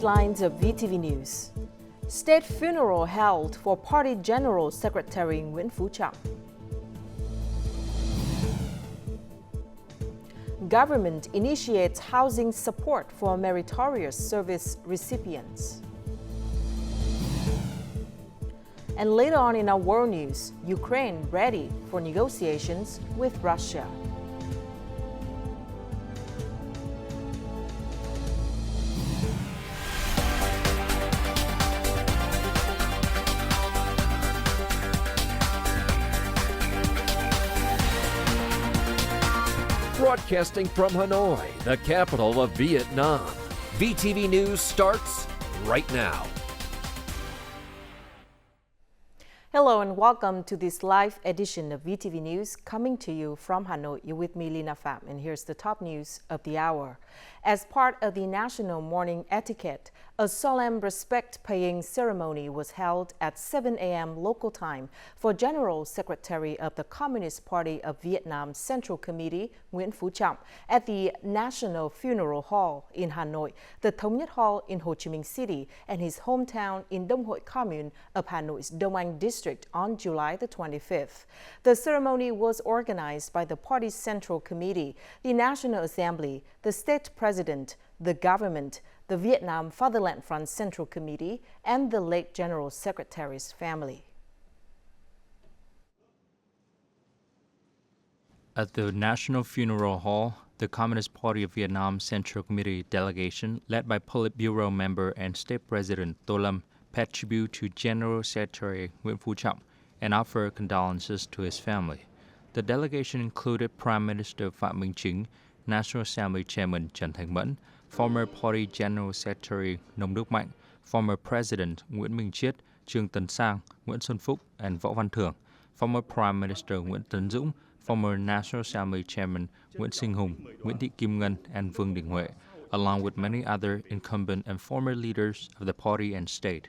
headlines of VTV News. State funeral held for Party General Secretary Nguyễn Phú Trọng. Government initiates housing support for meritorious service recipients. And later on in our world news, Ukraine ready for negotiations with Russia. Broadcasting from Hanoi, the capital of Vietnam. VTV News starts right now. Hello and welcome to this live edition of VTV News coming to you from Hanoi. You're with me, Lina Pham, and here's the top news of the hour. As part of the National Mourning Etiquette, a solemn respect-paying ceremony was held at 7 a.m. local time for General Secretary of the Communist Party of Vietnam Central Committee Nguyễn Phú Trọng at the National Funeral Hall in Hanoi, the Thống Nhất Hall in Ho Chi Minh City, and his hometown in Đông Hội Commune of Hanoi's Đông Anh District on July the 25th. The ceremony was organized by the party's Central Committee, the National Assembly, the State President, the government, the Vietnam Fatherland Front Central Committee, and the late General Secretary's family. At the National Funeral Hall, the Communist Party of Vietnam Central Committee delegation, led by Politburo member and State President Tô Lâm, paid tribute to General Secretary Nguyễn Phú Trọng and offered condolences to his family. The delegation included Prime Minister Phạm Minh Chính, National Assembly Chairman Trần Thanh Mẫn, former Party General Secretary Nông Đức Mạnh, former President Nguyễn Minh Chiết, Trương Tấn Sang, Nguyễn Xuân Phúc, and Võ Văn Thưởng, former Prime Minister Nguyễn Tấn Dũng, former National Assembly Chairman Nguyễn Sinh Hùng, Nguyễn Thị Kim Ngân, and Vương Đình Huệ, along with many other incumbent and former leaders of the party and state.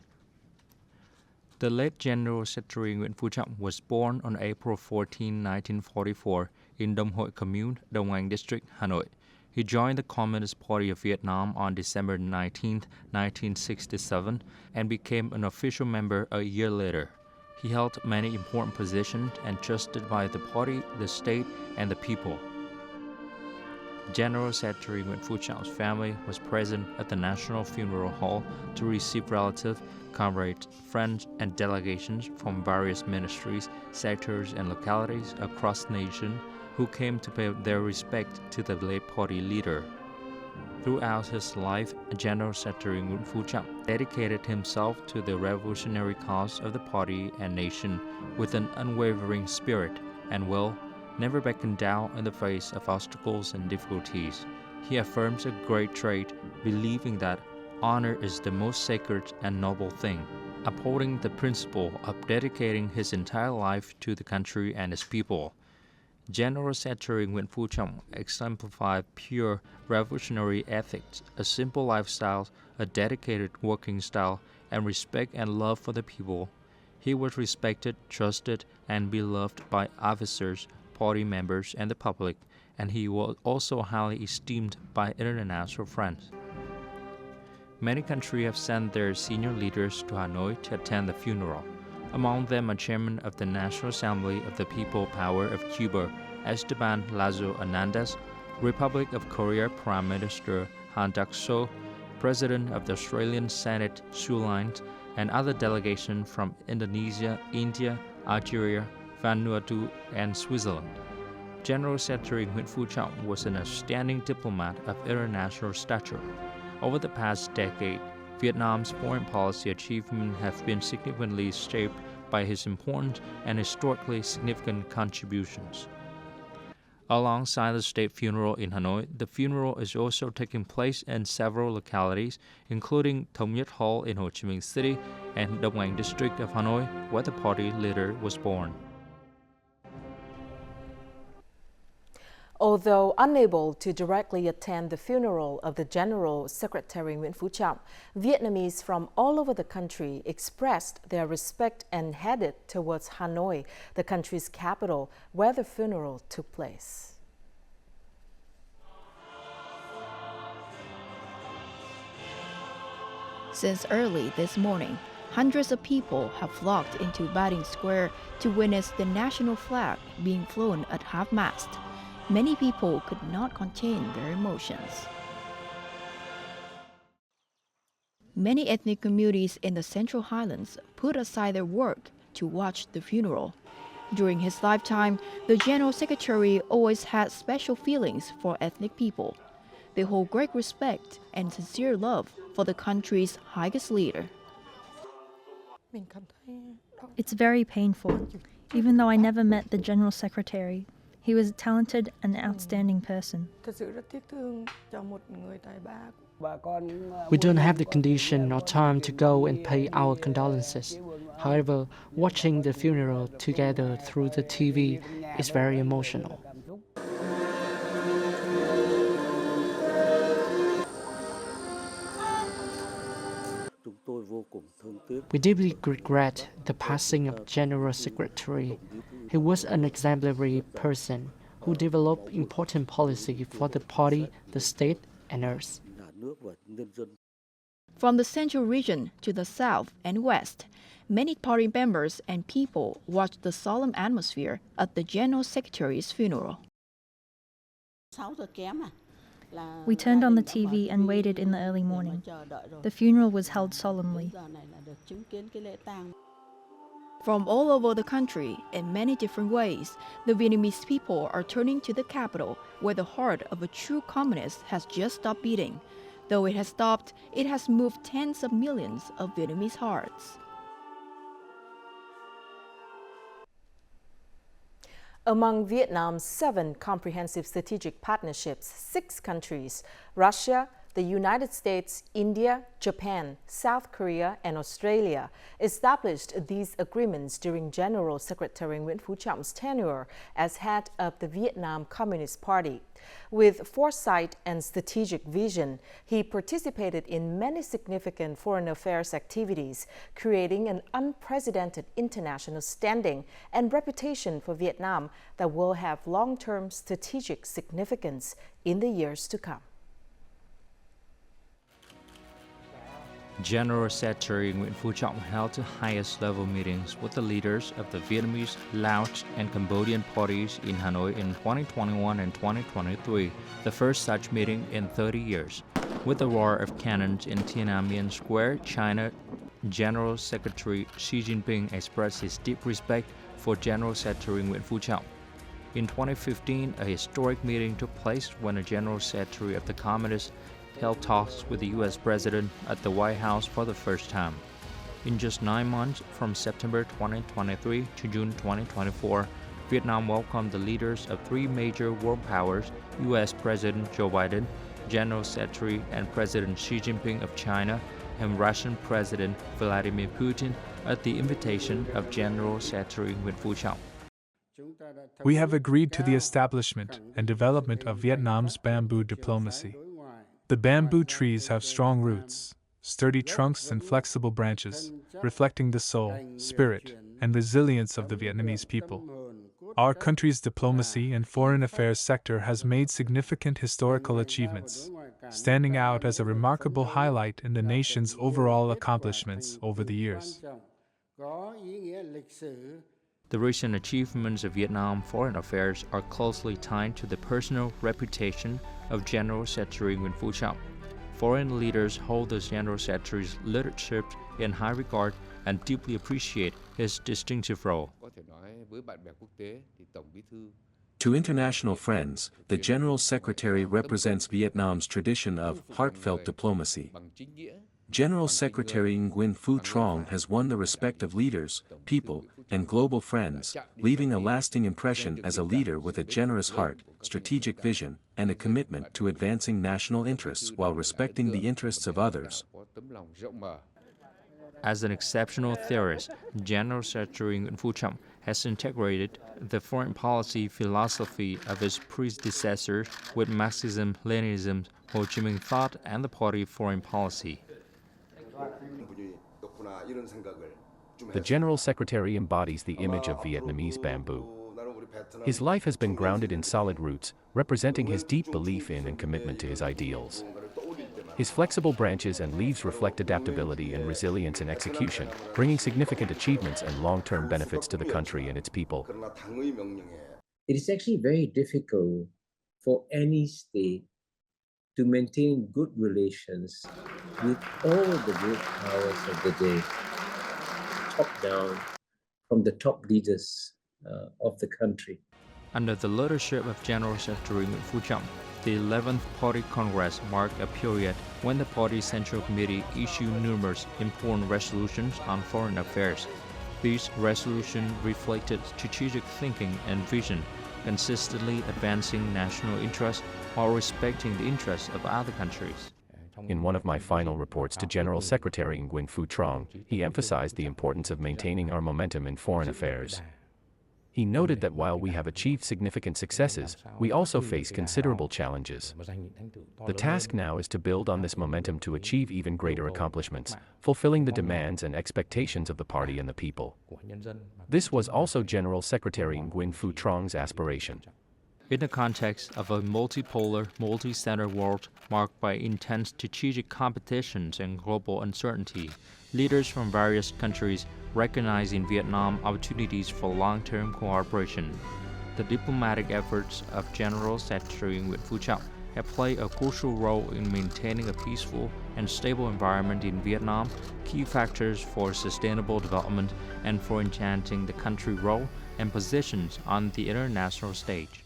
The late General Secretary Nguyễn Phú Trọng was born on April 14, 1944, in Đông Hội Commune, Đông Anh District, Hanoi. He joined the Communist Party of Vietnam on December 19, 1967, and became an official member a year later. He held many important positions and trusted by the party, the state, and the people. General Secretary Nguyễn Phú Trọng family was present at the National Funeral Hall to receive relatives, comrades, friends, and delegations from various ministries, sectors, and localities across the nation who came to pay their respect to the late party leader. Throughout his life, General Secretary Nguyễn Phú Trọng dedicated himself to the revolutionary cause of the party and nation with an unwavering spirit and will never backing down in the face of obstacles and difficulties. He affirms a great trait, believing that honor is the most sacred and noble thing, upholding the principle of dedicating his entire life to the country and its people. General Secretary Nguyễn Phú Trọng exemplified pure revolutionary ethics, a simple lifestyle, a dedicated working style, and respect and love for the people. He was respected, trusted, and beloved by officers, party members, and the public, and he was also highly esteemed by international friends. Many countries have sent their senior leaders to Hanoi to attend the funeral. Among them are Chairman of the National Assembly of the People Power of Cuba, Esteban Lazo Hernandez, Republic of Korea Prime Minister Han Duck-soo, President of the Australian Senate Sue Lines, and other delegations from Indonesia, India, Algeria, Vanuatu, and Switzerland. General Secretary Nguyễn Phú Trọng was an outstanding diplomat of international stature. Over the past decade, Vietnam's foreign policy achievements have been significantly shaped by his important and historically significant contributions. Alongside the state funeral in Hanoi, the funeral is also taking place in several localities, including Thống Nhất Hall in Ho Chi Minh City and Đông Anh District of Hanoi, where the party leader was born. Although unable to directly attend the funeral of the General Secretary Nguyễn Phú Trọng, Vietnamese from all over the country expressed their respect and headed towards Hanoi, the country's capital, where the funeral took place. Since early this morning, hundreds of people have flocked into Baring Square to witness the national flag being flown at half-mast. Many people could not contain their emotions. Many ethnic communities in the Central Highlands put aside their work to watch the funeral. During his lifetime, the General Secretary always had special feelings for ethnic people. They hold great respect and sincere love for the country's highest leader. It's very painful, even though I never met the General Secretary. He was a talented and outstanding person. We don't have the condition or time to go and pay our condolences. However, watching the funeral together through the TV is very emotional. We deeply regret the passing of General Secretary. He was an exemplary person who developed important policy for the party, the state, and us. From the central region to the south and west, many party members and people watched the solemn atmosphere at the General Secretary's funeral. We turned on the TV and waited in the early morning. The funeral was held solemnly. From all over the country, in many different ways, the Vietnamese people are turning to the capital, where the heart of a true communist has just stopped beating. Though it has stopped, it has moved tens of millions of Vietnamese hearts. Among Vietnam's 7 comprehensive strategic partnerships, 6 countries, Russia, the United States, India, Japan, South Korea, and Australia, established these agreements during General Secretary Nguyễn Phú Trọng tenure as head of the Vietnam Communist Party. With foresight and strategic vision, he participated in many significant foreign affairs activities, creating an unprecedented international standing and reputation for Vietnam that will have long-term strategic significance in the years to come. General Secretary Nguyễn Phú Trọng held the highest level meetings with the leaders of the Vietnamese, Laos, and Cambodian parties in Hanoi in 2021 and 2023, the first such meeting in 30 years. With the roar of cannons in Tiananmen Square, China, General Secretary Xi Jinping expressed his deep respect for General Secretary Nguyễn Phú Trọng. In 2015, a historic meeting took place when the General Secretary of the Communists held talks with the U.S. President at the White House for the first time. In just 9 months, from September 2023 to June 2024, Vietnam welcomed the leaders of 3 major world powers, U.S. President Joe Biden, General Secretary and President Xi Jinping of China, and Russian President Vladimir Putin at the invitation of General Secretary Nguyễn Phú Trọng. We have agreed to the establishment and development of Vietnam's bamboo diplomacy. The bamboo trees have strong roots, sturdy trunks and flexible branches, reflecting the soul, spirit, and resilience of the Vietnamese people. Our country's diplomacy and foreign affairs sector has made significant historical achievements, standing out as a remarkable highlight in the nation's overall accomplishments over the years. The recent achievements of Vietnam foreign affairs are closely tied to the personal reputation of General Secretary Nguyễn Phú Trọng. Foreign leaders hold the General Secretary's leadership in high regard and deeply appreciate his distinctive role. To international friends, the General Secretary represents Vietnam's tradition of heartfelt diplomacy. General Secretary Nguyen Phu Trong has won the respect of leaders, people, and global friends, leaving a lasting impression as a leader with a generous heart, strategic vision, and a commitment to advancing national interests while respecting the interests of others. As an exceptional theorist, General Secretary Nguyễn Phú Trọng has integrated the foreign policy philosophy of his predecessors with Marxism, Leninism, Ho Chi Minh thought, and the party foreign policy. The General Secretary embodies the image of Vietnamese bamboo. His life has been grounded in solid roots, representing his deep belief in and commitment to his ideals. His flexible branches and leaves reflect adaptability and resilience in execution, bringing significant achievements and long-term benefits to the country and its people. It is actually very difficult for any state to maintain good relations with all the great powers of the day, top down, from the top leaders of the country. Under the leadership of General Secretary Nguyễn Phú Trọng, the 11th Party Congress marked a period when the party's Central Committee issued numerous important resolutions on foreign affairs. These resolutions reflected strategic thinking and vision, consistently advancing national interests while respecting the interests of other countries. In one of my final reports to General Secretary Nguyen Phu Trong, he emphasized the importance of maintaining our momentum in foreign affairs. He noted that while we have achieved significant successes, we also face considerable challenges. The task now is to build on this momentum to achieve even greater accomplishments, fulfilling the demands and expectations of the party and the people. This was also General Secretary Nguyen Phu Trong's aspiration. In the context of a multipolar, multi-standard world marked by intense strategic competitions and global uncertainty, leaders from various countries recognize in Vietnam opportunities for long-term cooperation. The diplomatic efforts of General Secretary Nguyễn Phú Trọng have played a crucial role in maintaining a peaceful and stable environment in Vietnam, key factors for sustainable development and for enhancing the country's role and positions on the international stage.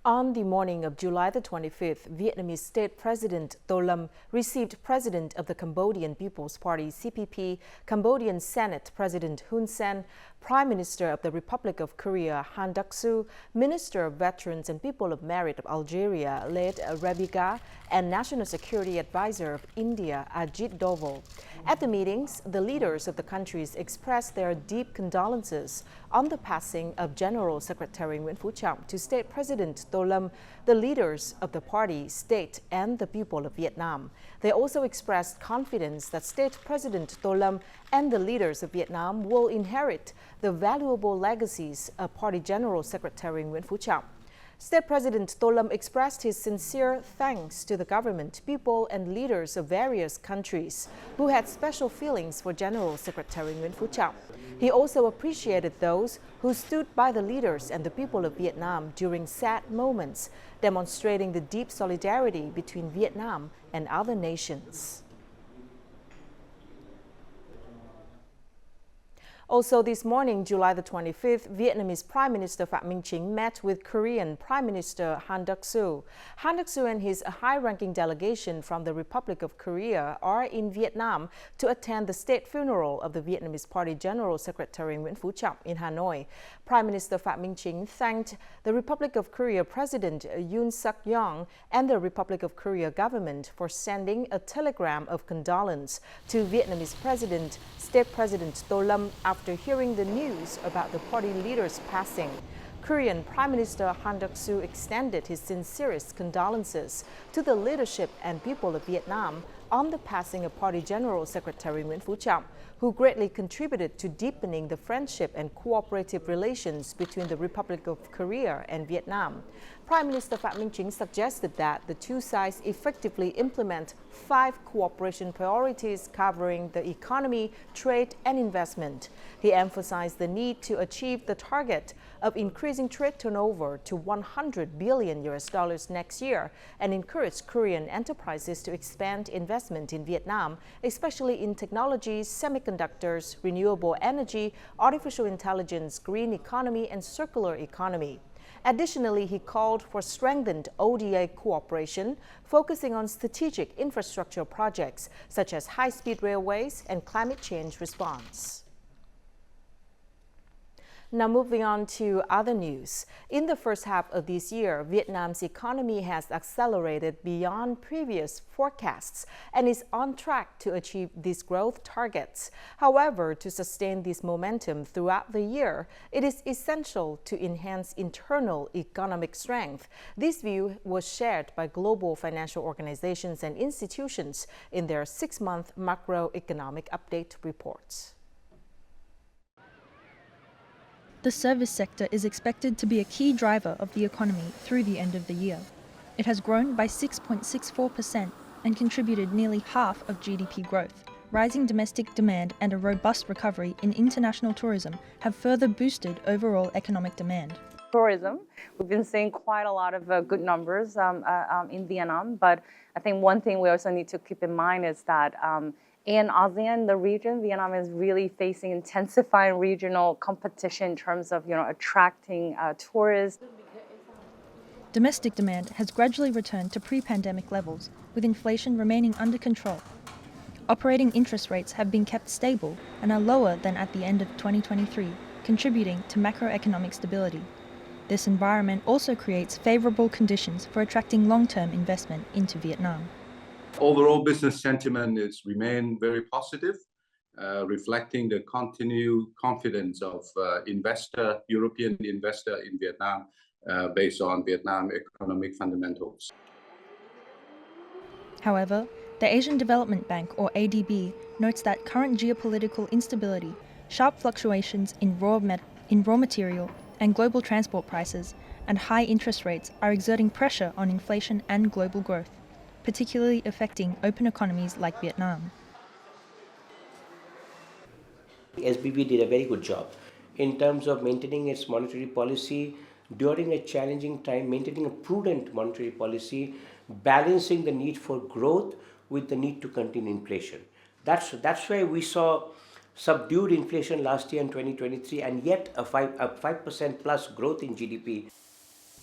On the morning of July the 25th, Vietnamese State President Tô Lâm received President of the Cambodian People's Party CPP, Cambodian Senate President Hun Sen, Prime Minister of the Republic of Korea Han Duck-soo, Minister of Veterans and People of Merit of Algeria Laith Rebiga, and National Security Advisor of India Ajit Doval. At the meetings, the leaders of the countries expressed their deep condolences on the passing of General Secretary Nguyễn Phú Trọng to State President Tô Lâm, the leaders of the party, state, and the people of Vietnam. They also expressed confidence that State President Tô Lâm and the leaders of Vietnam will inherit the valuable legacies of Party General Secretary Nguyễn Phú Trọng. State President Tô Lâm expressed his sincere thanks to the government, people, and leaders of various countries who had special feelings for General Secretary Nguyễn Phú Trọng. He also appreciated those who stood by the leaders and the people of Vietnam during sad moments, demonstrating the deep solidarity between Vietnam and other nations. Also this morning, July the 25th, Vietnamese Prime Minister Phạm Minh Chính met with Korean Prime Minister Han Duck-soo. Han Duck-soo and his high-ranking delegation from the Republic of Korea are in Vietnam to attend the state funeral of the Vietnamese Party General Secretary Nguyễn Phú Trọng in Hanoi. Prime Minister Phạm Minh Chính thanked the Republic of Korea President Yoon Suk-yeol and the Republic of Korea government for sending a telegram of condolence to Vietnamese President, State President Tô Lâm after hearing the news about the party leader's passing. Korean Prime Minister Han Duck-soo extended his sincerest condolences to the leadership and people of Vietnam on the passing of Party General Secretary Nguyễn Phú Trọng, who greatly contributed to deepening the friendship and cooperative relations between the Republic of Korea and Vietnam. Prime Minister Phạm Minh Chính suggested that the two sides effectively implement 5 cooperation priorities covering the economy, trade, and investment. He emphasized the need to achieve the target of increasing trade turnover to $100 billion next year and encouraged Korean enterprises to expand investment in Vietnam, especially in technologies, semiconductors, renewable energy, artificial intelligence, green economy, and circular economy. Additionally, he called for strengthened ODA cooperation, focusing on strategic infrastructure projects such as high-speed railways and climate change response. Now moving on to other news. In the first half of this year, Vietnam's economy has accelerated beyond previous forecasts and is on track to achieve these growth targets. However, to sustain this momentum throughout the year, it is essential to enhance internal economic strength. This view was shared by global financial organizations and institutions in their 6-month macroeconomic update reports. The service sector is expected to be a key driver of the economy through the end of the year. It has grown by 6.64% and contributed nearly half of GDP growth. Rising domestic demand and a robust recovery in international tourism have further boosted overall economic demand. Tourism, we've been seeing quite a lot of good numbers in Vietnam, but I think one thing we also need to keep in mind is that in ASEAN, the region, Vietnam is really facing intensifying regional competition in terms of attracting tourists. Domestic demand has gradually returned to pre-pandemic levels, with inflation remaining under control. Operating interest rates have been kept stable and are lower than at the end of 2023, contributing to macroeconomic stability. This environment also creates favorable conditions for attracting long-term investment into Vietnam. Overall business sentiment is remain very positive, reflecting the continued confidence of European investor in Vietnam based on Vietnam economic fundamentals. However, the Asian Development Bank, or ADB, notes that current geopolitical instability, sharp fluctuations in raw material and global transport prices, and high interest rates are exerting pressure on inflation and global growth, particularly affecting open economies like Vietnam. SBB did a very good job in terms of maintaining its monetary policy during a challenging time, maintaining a prudent monetary policy, balancing the need for growth with the need to contain inflation. That's why we saw subdued inflation last year in 2023 and yet a 5% plus growth in GDP.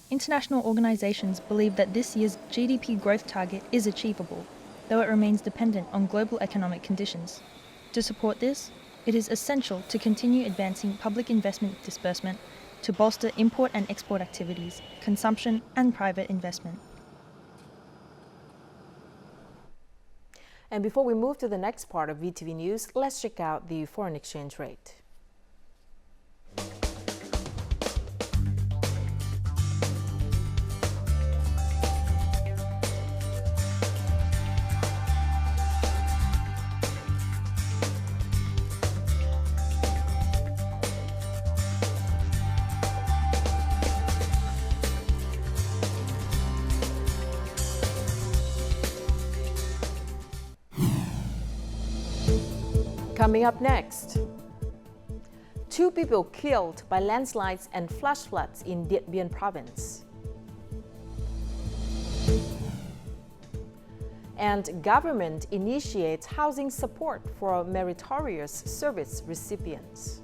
International organizations believe that this year's GDP growth target is achievable, though it remains dependent on global economic conditions. To support this, it is essential to continue advancing public investment disbursement to bolster import and export activities, consumption, and private investment. And before we move to the next part of VTV News, let's check out the foreign exchange rate. Coming up next, 2 people killed by landslides and flash floods in Điện Biên province. And government initiates housing support for meritorious service recipients.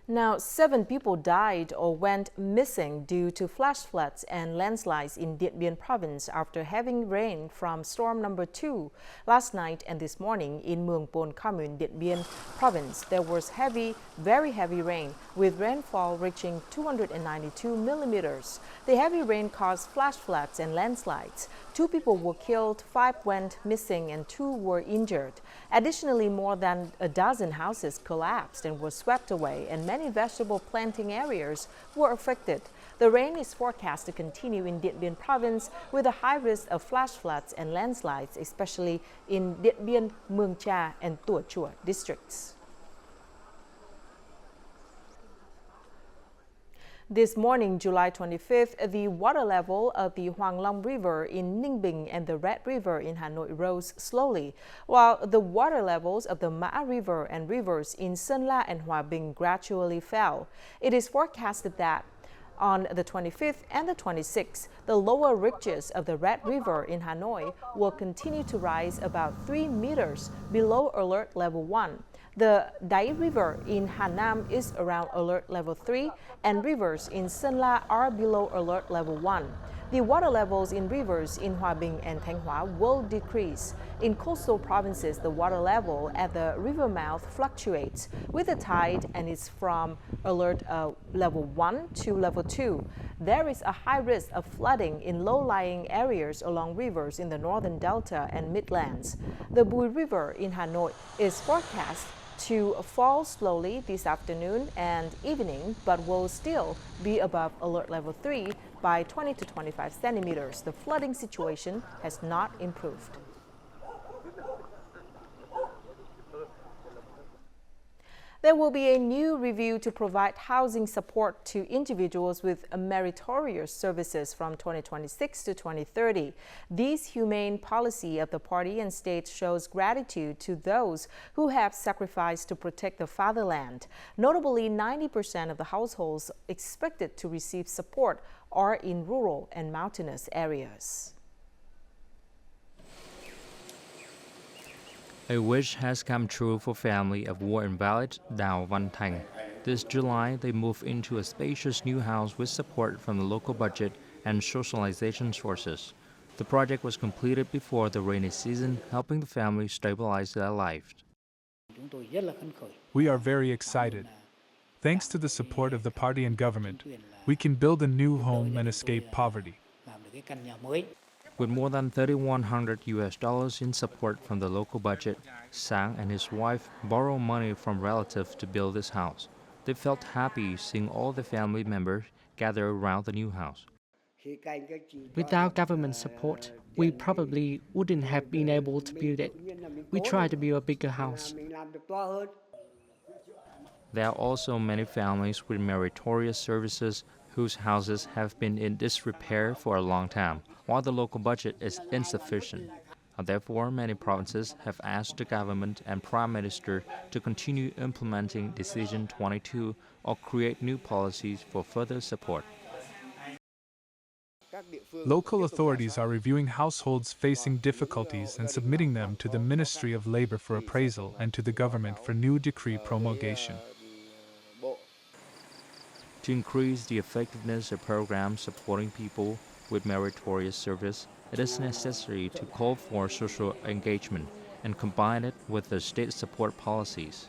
Now, 7 people died or went missing due to flash floods and landslides in Điện Biên province after heavy rain from storm number 2 last night and this morning in Mường Pồn commune, Điện Biên province. There was very heavy rain, with rainfall reaching 292 millimeters. The heavy rain caused flash floods and landslides. 2 people were killed, 5 went missing, and 2 were injured. Additionally, more than a dozen houses collapsed and were swept away, and many vegetable planting areas were affected. The rain is forecast to continue in Điện Biên province with a high risk of flash floods and landslides, especially in Điện Biên, Mường Cha, and Tùa Chùa districts. This morning, July 25th, the water level of the Hoàng Long River in Ninh Bình and the Red River in Hanoi rose slowly, while the water levels of the Mã River and rivers in Sơn La and Hòa Bình gradually fell. It is forecasted that on the 25th and the 26th, the lower reaches of the Red River in Hanoi will continue to rise about 3 meters below alert level 1. The Dai River in Hà Nam is around alert level 3, and rivers in Sơn La are below alert level 1. The water levels in rivers in Hòa Bình and Thanh Hóa will decrease. In coastal provinces, the water level at the river mouth fluctuates with the tide and is from alert level 1 to level 2. There is a high risk of flooding in low-lying areas along rivers in the northern delta and midlands. The Bùi River in Hanoi is forecast to fall slowly this afternoon and evening, but will still be above alert level 3 by 20 to 25 centimeters. The flooding situation has not improved. There will be a new review to provide housing support to individuals with meritorious services from 2026 to 2030. This humane policy of the party and state shows gratitude to those who have sacrificed to protect the fatherland. Notably, 90% of the households expected to receive support are in rural and mountainous areas. A wish has come true for family of war invalid Dao Văn Thành. This July, they moved into a spacious new house with support from the local budget and socialization sources. The project was completed before the rainy season, helping the family stabilize their life. We are very excited. Thanks to the support of the party and government, we can build a new home and escape poverty. With more than $3,100 in support from the local budget, Sang and his wife borrowed money from relatives to build this house. They felt happy seeing all the family members gather around the new house. Without government support, we probably wouldn't have been able to build it. We tried to build a bigger house. There are also many families with meritorious services whose houses have been in disrepair for a long time, while the local budget is insufficient. Therefore, many provinces have asked the government and Prime Minister to continue implementing Decision 22 or create new policies for further support. Local authorities are reviewing households facing difficulties and submitting them to the Ministry of Labor for appraisal and to the government for new decree promulgation. To increase the effectiveness of programs supporting people with meritorious service, it is necessary to call for social engagement and combine it with the state support policies.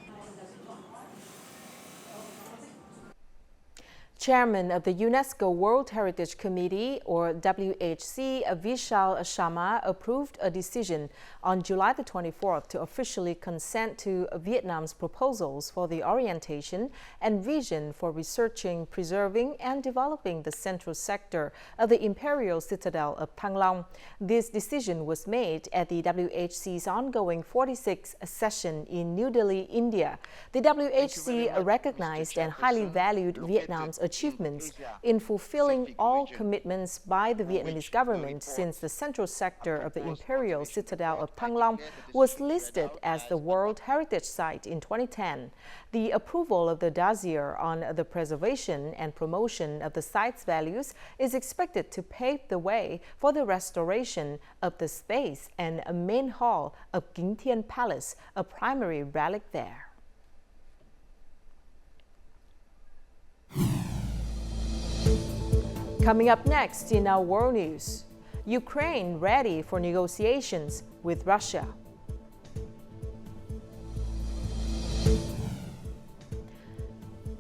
Chairman of the UNESCO World Heritage Committee, or WHC, Vishal Sharma, approved a decision on July the 24th to officially consent to Vietnam's proposals for the orientation and vision for researching, preserving, and developing the central sector of the imperial citadel of Thăng Long. This decision was made at the WHC's ongoing 46th session in New Delhi, India. The WHC recognized and highly valued Vietnam's achievements in fulfilling all commitments by the Vietnamese government since the central sector of the imperial citadel of Thăng Long was listed as the World Heritage Site in 2010. The approval of the dossier on the preservation and promotion of the site's values is expected to pave the way for the restoration of the space and a main hall of Kính Thiên Palace, a primary relic there. Coming up next in our world news, Ukraine ready for negotiations with Russia.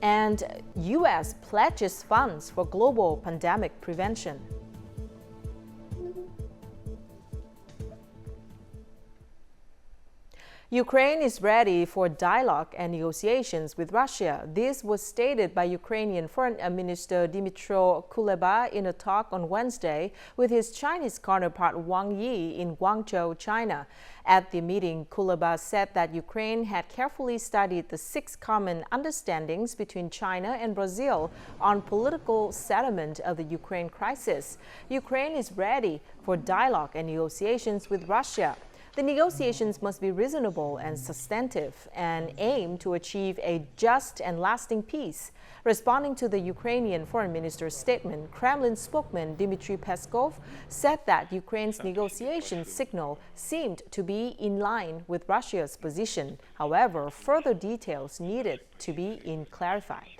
And U.S. pledges funds for global pandemic prevention. Ukraine is ready for dialogue and negotiations with Russia. This was stated by Ukrainian Foreign Minister Dmytro Kuleba in a talk on Wednesday with his Chinese counterpart Wang Yi in Guangzhou, China. At the meeting, Kuleba said that Ukraine had carefully studied the 6 common understandings between China and Brazil on political settlement of the Ukraine crisis. Ukraine is ready for dialogue and negotiations with Russia. The negotiations must be reasonable and substantive and aim to achieve a just and lasting peace. Responding to the Ukrainian foreign minister's statement, Kremlin spokesman Dmitry Peskov said that Ukraine's negotiation signal seemed to be in line with Russia's position. However, further details needed to be clarified.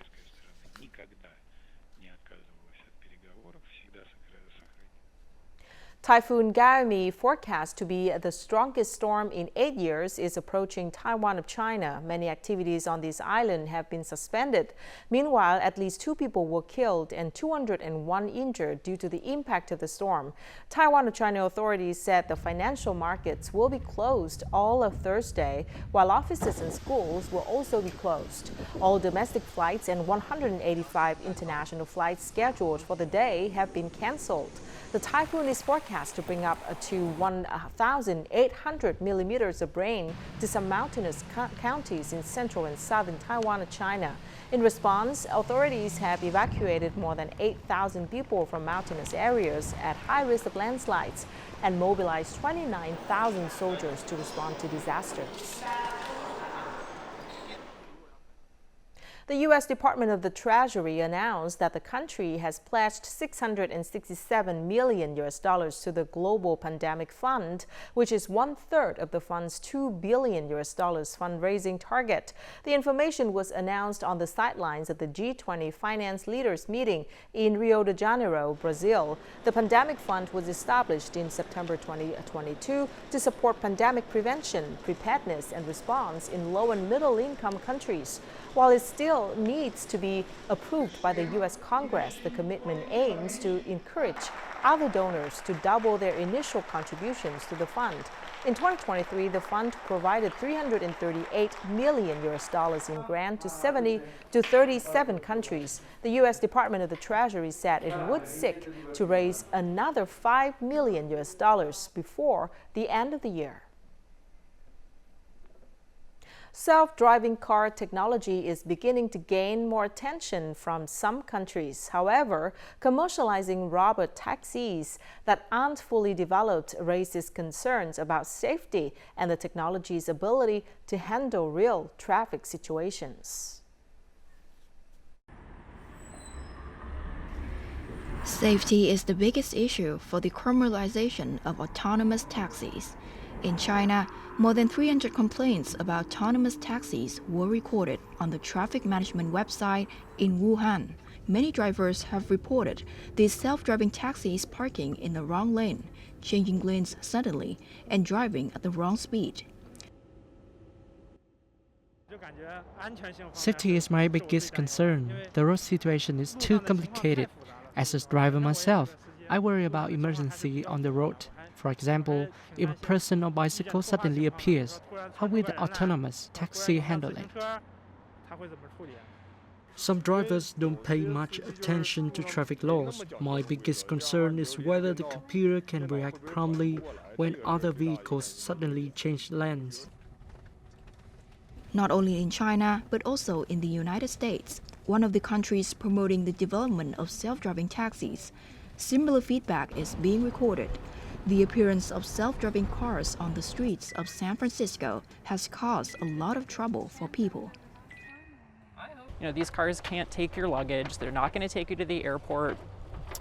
Typhoon Gaomi, forecast to be the strongest storm in 8 years, is approaching Taiwan of China. Many activities on this island have been suspended. Meanwhile, at least 2 people were killed and 201 injured due to the impact of the storm. Taiwan of China authorities said the financial markets will be closed all of Thursday, while offices and schools will also be closed. All domestic flights and 185 international flights scheduled for the day have been cancelled. The typhoon is forecast forecast to bring up to 1,800 millimeters of rain to some mountainous counties in central and southern Taiwan and China. In response, authorities have evacuated more than 8,000 people from mountainous areas at high risk of landslides and mobilized 29,000 soldiers to respond to disasters. The U.S. Department of the Treasury announced that the country has pledged $667 million to the Global Pandemic Fund, which is 1/3 of the fund's $2 billion fundraising target. The information was announced on the sidelines of the G20 finance leaders meeting in Rio de Janeiro, Brazil. The Pandemic Fund was established in September 2022 to support pandemic prevention, preparedness, and response in low and middle income countries. While it still needs to be approved by the U.S. Congress, the commitment aims to encourage other donors to double their initial contributions to the fund. In 2023, the fund provided $338 million in grant to 37 countries. The U.S. Department of the Treasury said it would seek to raise another $5 million before the end of the year. Self-driving car technology is beginning to gain more attention from some countries. However, commercializing robot taxis that aren't fully developed raises concerns about safety and the technology's ability to handle real traffic situations. Safety is the biggest issue for the commercialization of autonomous taxis. In China, more than 300 complaints about autonomous taxis were recorded on the traffic management website in Wuhan. Many drivers have reported these self-driving taxis parking in the wrong lane, changing lanes suddenly, and driving at the wrong speed. Safety is my biggest concern. The road situation is too complicated. As a driver myself, I worry about emergency on the road. For example, if a person or bicycle suddenly appears, how will the autonomous taxi handle it? Some drivers don't pay much attention to traffic laws. My biggest concern is whether the computer can react promptly when other vehicles suddenly change lanes. Not only in China, but also in the United States, one of the countries promoting the development of self-driving taxis. Similar feedback is being recorded. The appearance of self-driving cars on the streets of San Francisco has caused a lot of trouble for people. You know, these cars can't take your luggage. They're not going to take you to the airport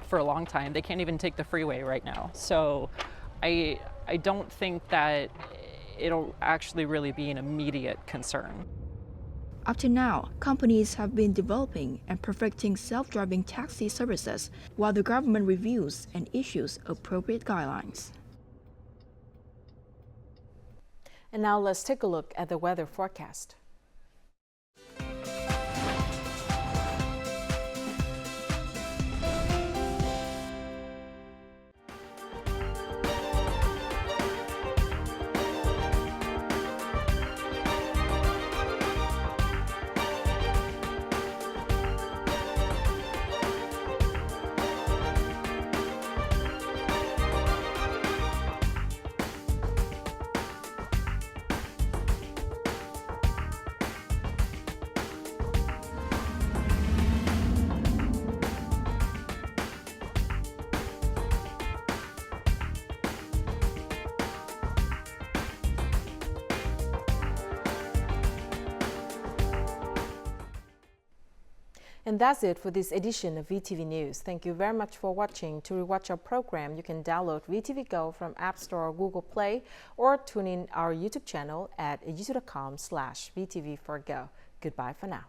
for a long time. They can't even take the freeway right now. So I don't think that it'll actually really be an immediate concern. Up to now, companies have been developing and perfecting self-driving taxi services while the government reviews and issues appropriate guidelines. And now let's take a look at the weather forecast. And that's it for this edition of VTV News. Thank you very much for watching. To rewatch our program, you can download VTV Go from App Store or Google Play, or tune in our YouTube channel at youtube.com/VTV4Go. Goodbye for now.